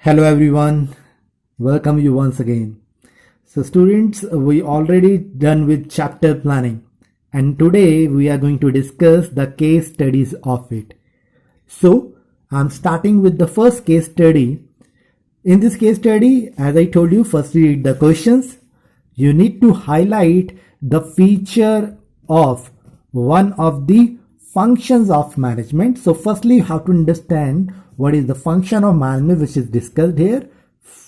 Hello everyone, welcome you once again. So students, we already done with chapter planning and today we are going to discuss the case studies of it. So I'm starting with the first case study. In this case study, as I told you, first read the questions. You need to highlight the feature of one of the functions of management. So firstly, you have to understand what is the function of management, which is discussed here.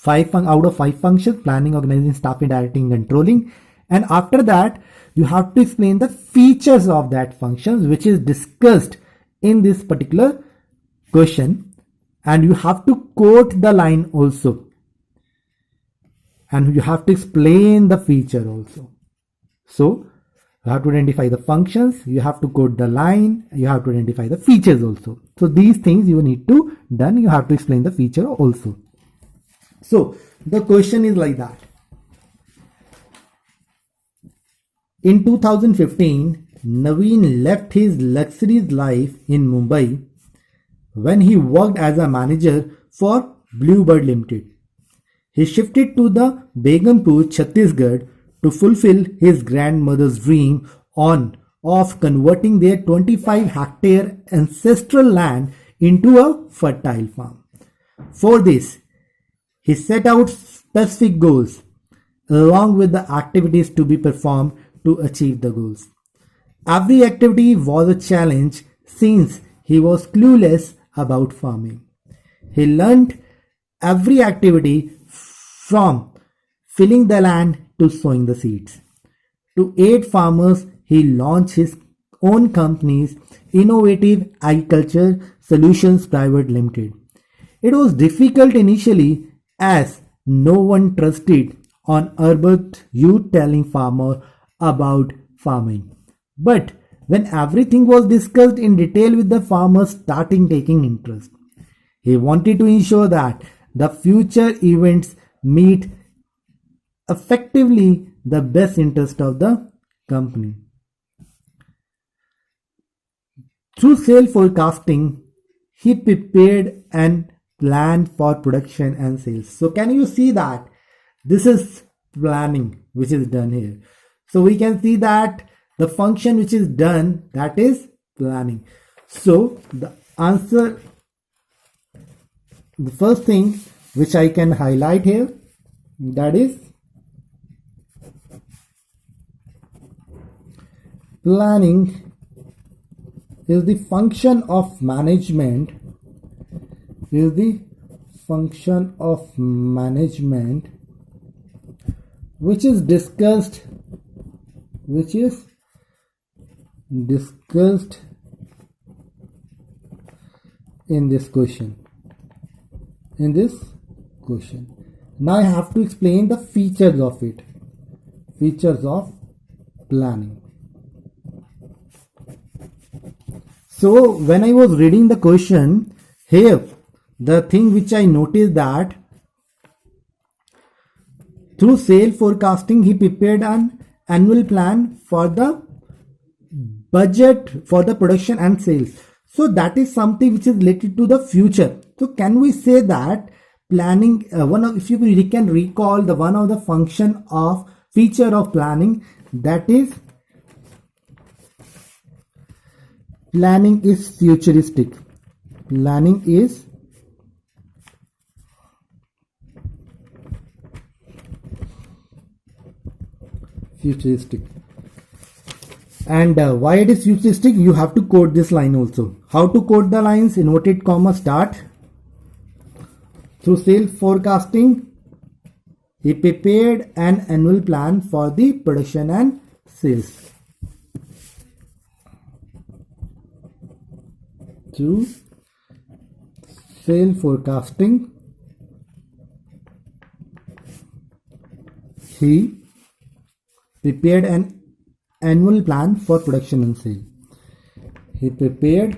Out of 5 functions: planning, organizing, staffing, directing, controlling. And after that, you have to explain the features of that functions, which is discussed in this particular question. And you have to quote the line also. And you have to explain the feature also. So you have to identify the functions, you have to quote the line, you have to identify the features also. So these things you need to done, you have to explain the feature also. So the question is like that. In 2015, Naveen left his luxury life in Mumbai when he worked as a manager for Bluebird Limited. He shifted to the Begumpur, Chhattisgarh to fulfill his grandmother's dream of converting their 25-hectare ancestral land into a fertile farm. For this, he set out specific goals along with the activities to be performed to achieve the goals. Every activity was a challenge since he was clueless about farming. He learned every activity from filling the land to sowing the seeds. To aid farmers, he launched his own company's Innovative Agriculture Solutions Private Limited. It was difficult initially as no one trusted on urban youth telling farmer about farming. But when everything was discussed in detail with the farmers starting taking interest, he wanted to ensure that the future events meet effectively the best interest of the company. Through sale forecasting, he prepared and planned for production and sales. So can you see that this is planning which is done here. So we can see that the function which is done, that is planning. So the answer, the first thing which I can highlight here, that is planning is the function of management, which is discussed in this question. Now I have to explain the features of it. Features of planning. So when I was reading the question here, the thing which I noticed that through sale forecasting, he prepared an annual plan for the budget for the production and sales. So that is something which is related to the future. So can we say that planning, if you can recall the one of the function of feature of planning, that is planning is futuristic. Planning is futuristic. And why it is futuristic? You have to quote this line also. How to quote the lines? Inverted comma start. Through sale forecasting, he prepared an annual plan for the production and sales. Through sale forecasting, he prepared an annual plan for production and sale. He prepared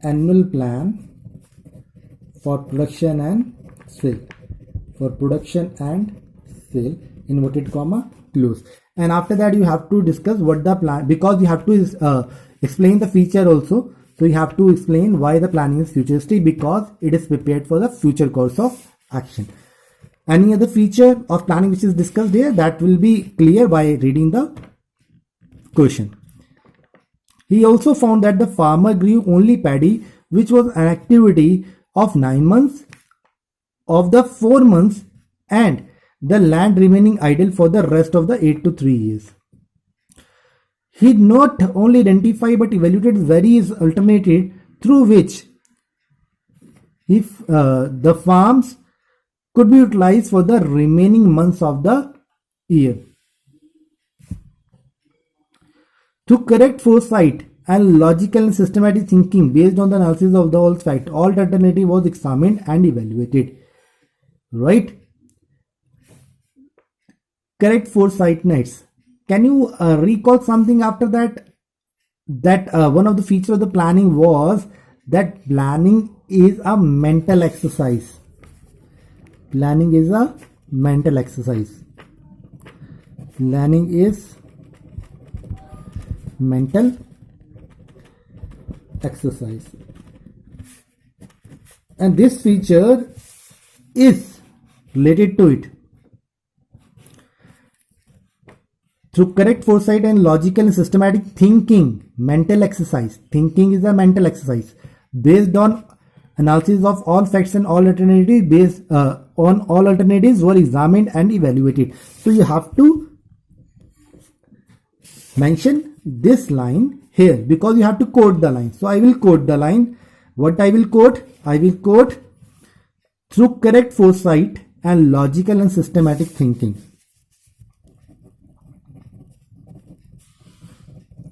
annual plan for production and sale. Inverted comma close. And after that you have to discuss what the plan, because you have to explain the feature also. So you have to explain why the planning is futuristic, because it is prepared for the future course of action. Any other feature of planning which is discussed here, that will be clear by reading the question. He also found that the farmer grew only paddy, which was an activity of 9 months of the 4 months, and the land remaining idle for the rest of the 8 to 3 years. He not only identified but evaluated various alternatives through which if the farms could be utilized for the remaining months of the year. Through correct foresight and logical and systematic thinking based on the analysis of the whole fact, all alternative was examined and evaluated. Right? Correct foresight nights. Can you recall something after that? That one of the features of the planning was that planning is a mental exercise. Planning is a mental exercise. Planning is mental exercise. And this feature is related to it. Through correct foresight and logical and systematic thinking, mental exercise. Thinking is a mental exercise based on analysis of all facts and all alternatives. Based on all alternatives were examined and evaluated. So you have to mention this line here because you have to quote the line. So I will quote the line. What I will quote? I will quote through correct foresight and logical and systematic thinking.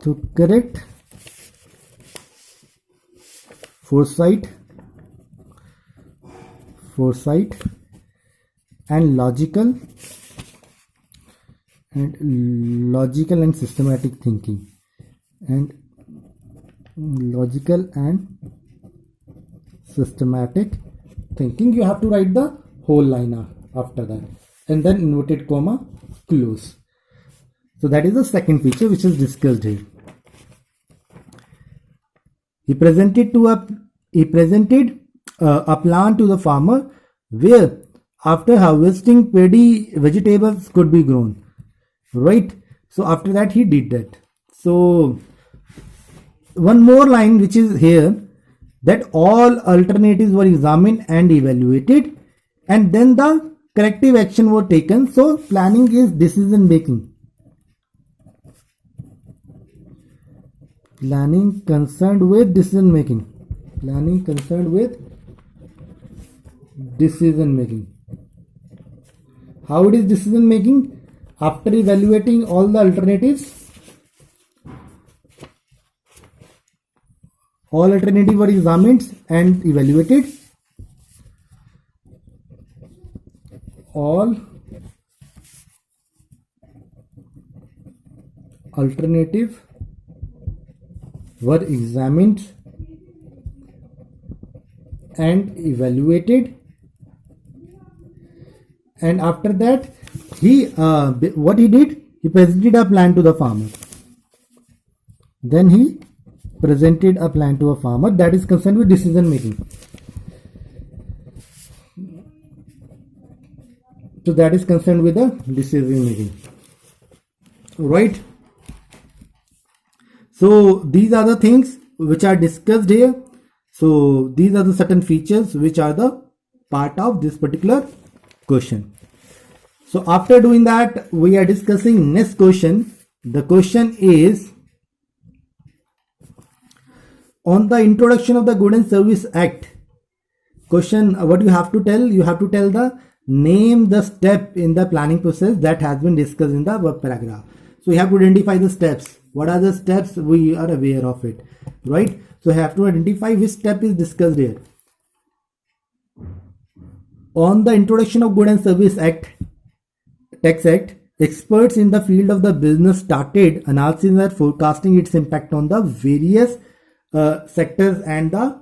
To correct foresight and logical and systematic thinking, and logical and systematic thinking. You have to write the whole line after that, and then inverted comma close. So that is the second feature which is discussed here. He presented a plan to the farmer where after harvesting paddy vegetables could be grown. Right? So after that he did that. So one more line which is here, that all alternatives were examined and evaluated, and then the corrective action were taken. So planning is decision making. Planning concerned with decision making. Planning concerned with decision making. How it is decision making? After evaluating all the alternatives, all alternatives were examined and evaluated. All alternatives were examined and evaluated, and after that he what he did, he presented a plan to the farmer. Then he presented a plan to a farmer that is concerned with decision making. So that is concerned with the decision making. Right? So these are the things which are discussed here. So these are the certain features which are the part of this particular question. So after doing that, we are discussing next question. The question is on the introduction of the Goods and Service Act. Question, what you have to tell? You have to tell name the step in the planning process that has been discussed in the paragraph. So you have to identify the steps. What are the steps? We are aware of it, right? So you have to identify which step is discussed here. On the introduction of Goods and Service Act, Tax Act, experts in the field of the business started analyzing and forecasting its impact on the various sectors and the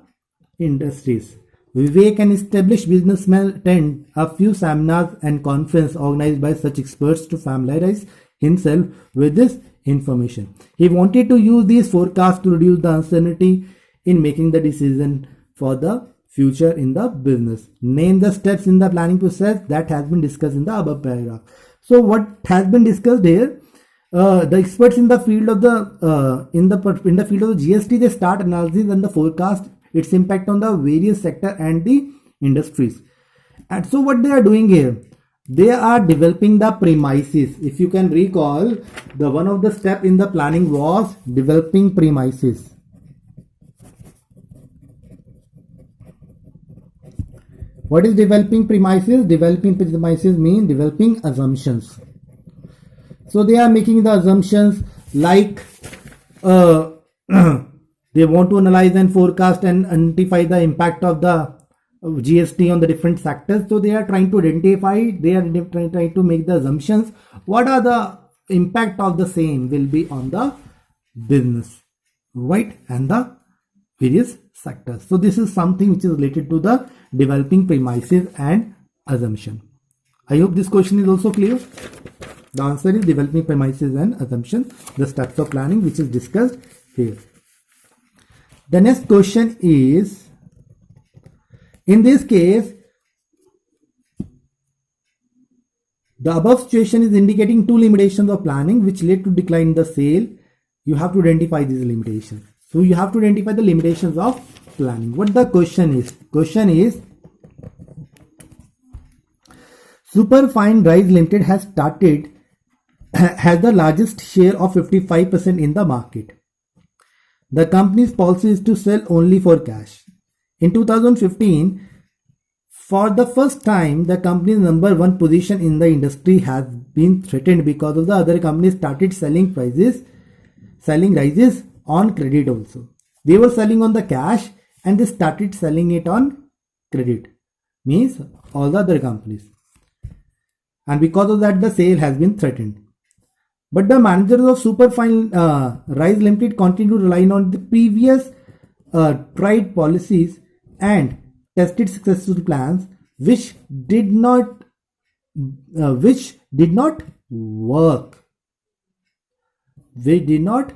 industries. Vivek and established businessmen attend a few seminars and conferences organized by such experts to familiarize himself with this information. He wanted to use these forecasts to reduce the uncertainty in making the decision for the future in the business. Name the steps in the planning process that has been discussed in the above paragraph. So what has been discussed here, the experts in the field of the in the field of the GST, they start analysis and the forecast its impact on the various sector and the industries. And so what they are doing here, they are developing the premises. If you can recall, the one of the step in the planning was developing premises. What is developing premises? Developing premises mean developing assumptions. So they are making the assumptions like they want to analyze and forecast and identify the impact of the GST on the different sectors. So they are trying to identify, they are trying to make the assumptions. What are the impact of the same will be on the business, right, and the various sectors. So this is something which is related to the developing premises and assumption. I hope this question is also clear. The answer is developing premises and assumption, the steps of planning which is discussed here. The next question is, in this case, the above situation is indicating two limitations of planning which led to decline in the sale. You have to identify these limitations. So you have to identify the limitations of planning. What the question is? Question is, Superfine Rice Limited has the largest share of 55% in the market. The company's policy is to sell only for cash. In 2015, for the first time, the company's number one position in the industry has been threatened because of the other companies started selling rices on credit also. They were selling on the cash and they started selling it on credit. Means all the other companies. And because of that, the sale has been threatened. But the managers of Superfine Rice Limited continue to rely on the previous tried policies and tested successful plans which did not work. They did not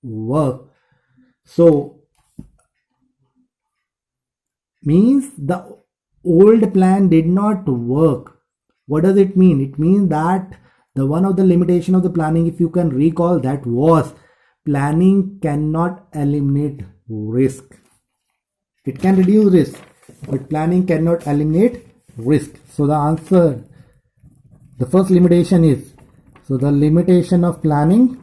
work. So means the old plan did not work. What does it mean? It means that the one of the limitation of the planning, if you can recall, that was planning cannot eliminate risk. It can reduce risk, but planning cannot eliminate risk. So the answer, the first limitation is, so the limitation of planning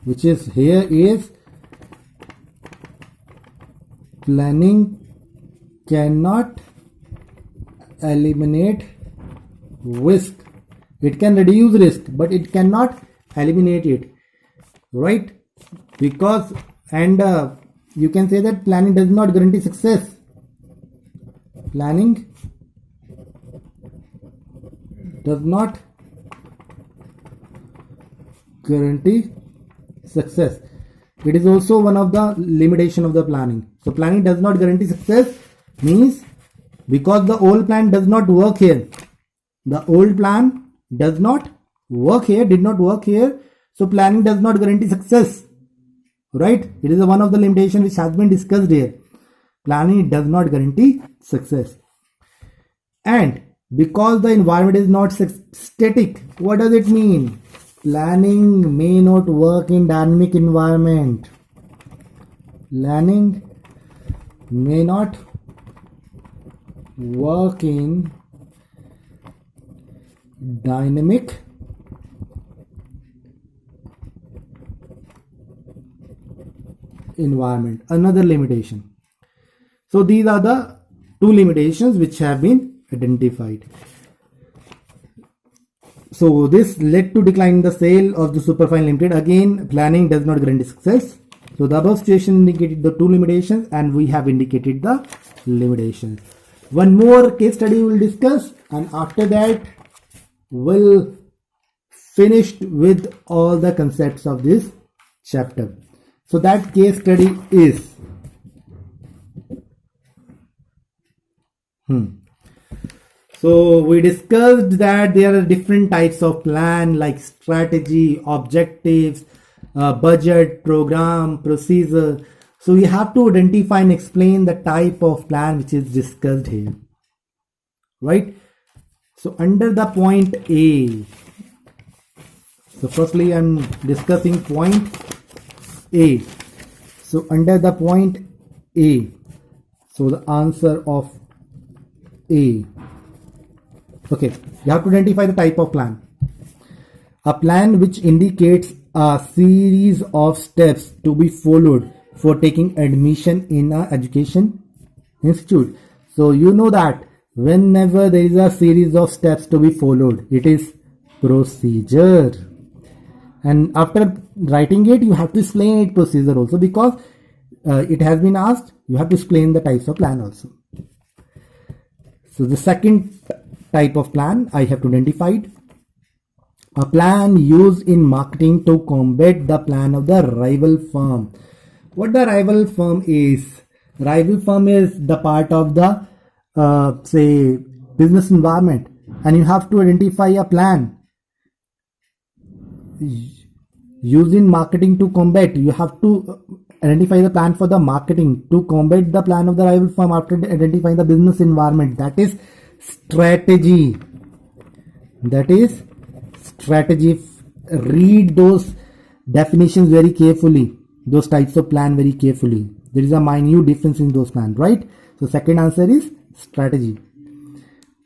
which is here is planning cannot eliminate risk. It can reduce risk, but it cannot eliminate it, right? Because, and you can say that planning does not guarantee success. Planning does not guarantee success. It is also one of the limitation of the planning. So planning does not guarantee success means because the old plan does not work here. The old plan does not work here, did not work here. So planning does not guarantee success. Right? It is one of the limitations which has been discussed here. Planning does not guarantee success. And because the environment is not static, what does it mean? Planning may not work in dynamic environment. Planning may not work in dynamic environment. Another limitation. So these are the two limitations which have been identified. So this led to decline in the sale of the Superfine Limited. Again, planning does not guarantee success. So the above situation indicated the two limitations and we have indicated the limitations. One more case study we will discuss, and after that we'll finish with all the concepts of this chapter. So that case study is So we discussed that there are different types of plan like strategy, objectives, budget, program, procedure. So we have to identify and explain the type of plan which is discussed here, right? So under the point A, so firstly I'm discussing point A. So under the point A, so the answer of A. Okay, you have to identify the type of plan. A plan which indicates a series of steps to be followed for taking admission in an education institute. So you know that whenever there is a series of steps to be followed, it is procedure. And after writing it, you have to explain it procedure also, because it has been asked, you have to explain the types of plan also. So the second type of plan I have to identify: a plan used in marketing to combat the plan of the rival firm. What the rival firm is? Rival firm is the part of the say business environment, and you have to identify a plan used in marketing to combat. You have to identify the plan for the marketing to combat the plan of the rival firm after identifying the business environment. That is strategy. That is strategy. Read those definitions very carefully, those types of plan very carefully. There is a minute difference in those plans, right? So second answer is strategy.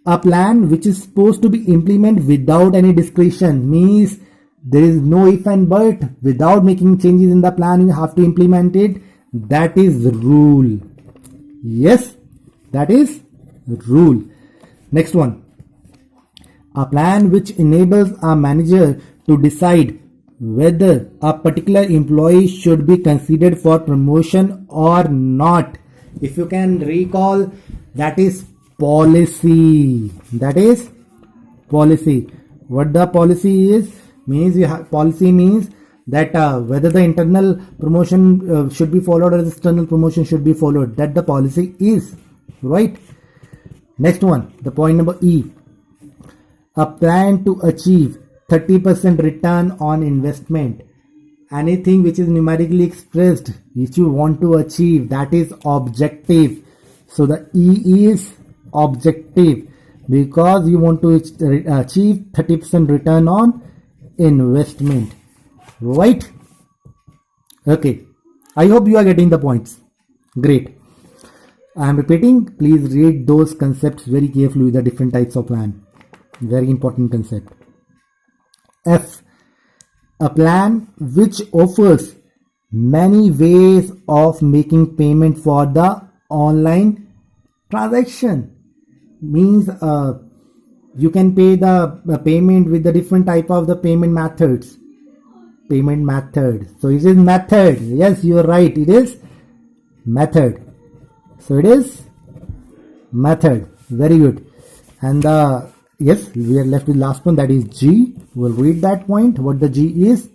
A plan which is supposed to be implemented without any discretion, means there is no if and but. Without making changes in the plan, you have to implement it. That is rule. Yes, that is rule. Next one: a plan which enables a manager to decide whether a particular employee should be considered for promotion or not. If you can recall, that is policy. That is policy. What the policy is means, policy means that whether the internal promotion should be followed or the external promotion should be followed. That the policy is, right? Next one, the point number E: a plan to achieve 30% return on investment. Anything which is numerically expressed, which you want to achieve, that is objective. So the E is objective, because you want to achieve 30% return on investment, right? Okay, I hope you are getting the points. Great. I am repeating, please read those concepts very carefully with the different types of plan. Very important concept. F: a plan which offers many ways of making payment for the online transaction. Means you can pay the payment with the different type of the payment methods. Payment method. So it is method. Yes, you are right. It is method. So it is method. Very good. And yes, we are left with last one, that is G. We'll read that point. What the G is: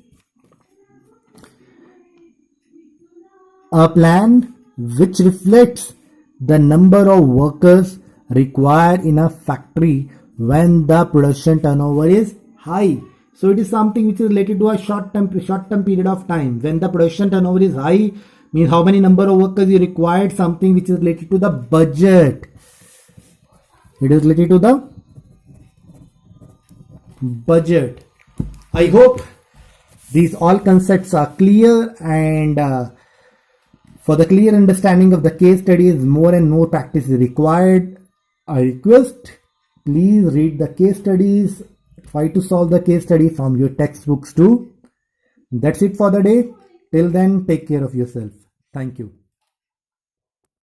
a plan which reflects the number of workers required in a factory when the production turnover is high. So it is something which is related to a short term period of time. When the production turnover is high, means how many number of workers you required, something which is related to the budget. It is related to the budget. I hope these all concepts are clear, and for the clear understanding of the case studies, more and more practice is required. I request, please read the case studies, try to solve the case study from your textbooks too. That's it for the day. Till then, take care of yourself. Thank you.